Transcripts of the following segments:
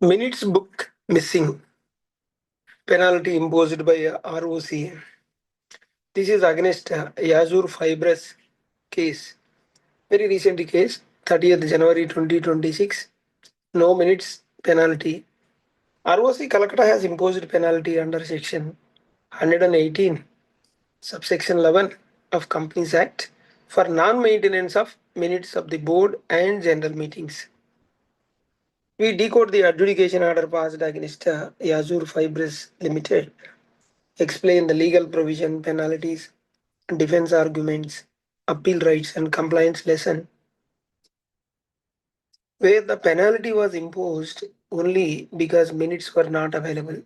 Minutes book missing. Penalty imposed by ROC. This is against Yazur Fibrous case. Very recent case, 30th January 2026. No minutes penalty. ROC Calcutta has imposed penalty under section 118, subsection 11 of Companies Act for non-maintenance of minutes of the board and general meetings. We decode the adjudication order passed against Yazur Fibers Limited, explain the legal provision, penalties, defense arguments, appeal rights, and compliance lesson, where the penalty was imposed only because minutes were not available.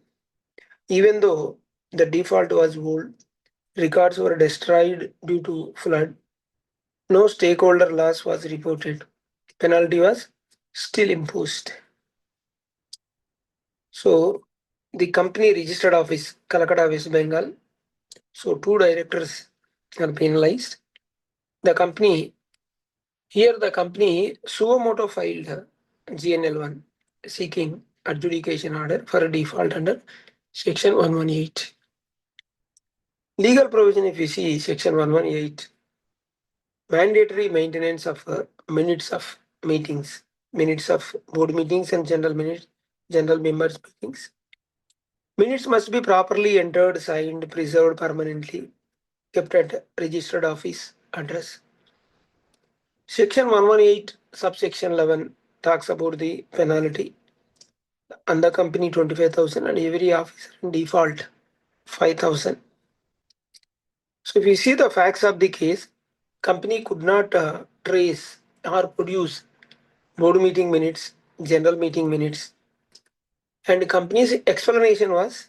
Even though the default was old, records were destroyed due to flood, no stakeholder loss was reported. Penalty was still imposed. So the company registered office, Calcutta, West Bengal. So two directors are penalized. The company suo motu filed GNL1 seeking adjudication order for a default under section 118. Legal provision, if you see section 118, mandatory maintenance of minutes of meetings, minutes of board meetings and general members meetings. Minutes must be properly entered, signed, preserved permanently, kept at registered office address. Section 118, subsection 11 talks about the penalty. And the company 25,000 and every officer in default 5,000. So if you see the facts of the case, company could not trace or produce board meeting minutes, general meeting minutes. And the company's explanation was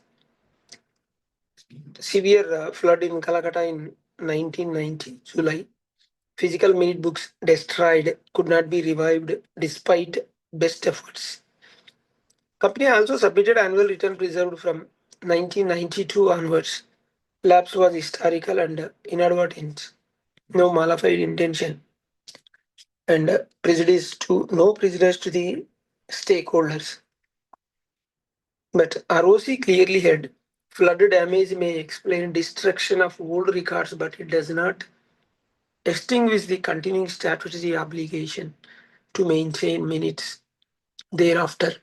severe flood in Calcutta in 1990, July. Physical minute books destroyed, could not be revived despite best efforts. Company also submitted annual return preserved from 1992 onwards. Lapse was historical and inadvertent. No malified intention. And no prejudice to the stakeholders. But ROC clearly had flood damage may explain destruction of old records, but it does not extinguish the continuing statutory obligation to maintain minutes thereafter.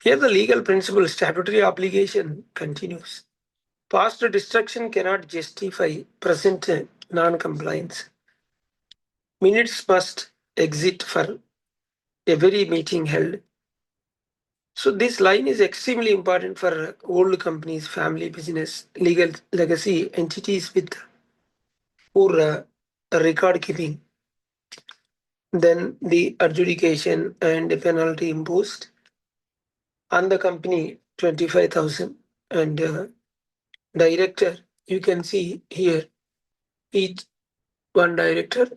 Here the legal principle statutory obligation continues. Past destruction cannot justify present non-compliance. Minutes must exist for every meeting held. So this line is extremely important for old companies, family business, legal legacy entities with poor record keeping. Then the adjudication and the penalty imposed on the company 25,000 and director, you can see here each one director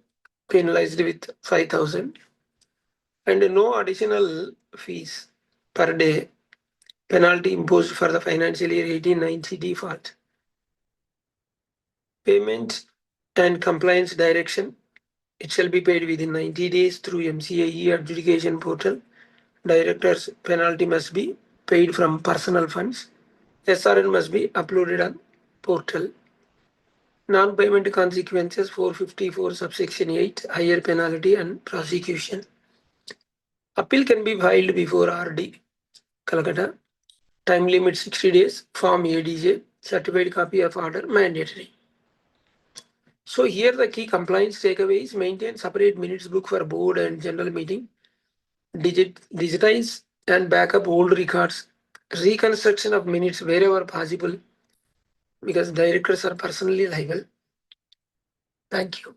penalized with 5,000 and no additional fees per day. Penalty imposed for the financial year 1890 default. Payment and compliance direction. It shall be paid within 90 days through MCAE adjudication portal. Director's penalty must be paid from personal funds. SRN must be uploaded on portal. Non-payment consequences 454 subsection 8, higher penalty and prosecution. Appeal can be filed before RD, Calcutta. Time limit 60 days, form ADJ, certified copy of order mandatory. So here the key compliance takeaway is maintain separate minutes book for board and general meeting, digitize and backup old records, reconstruction of minutes wherever possible because directors are personally liable. Thank you.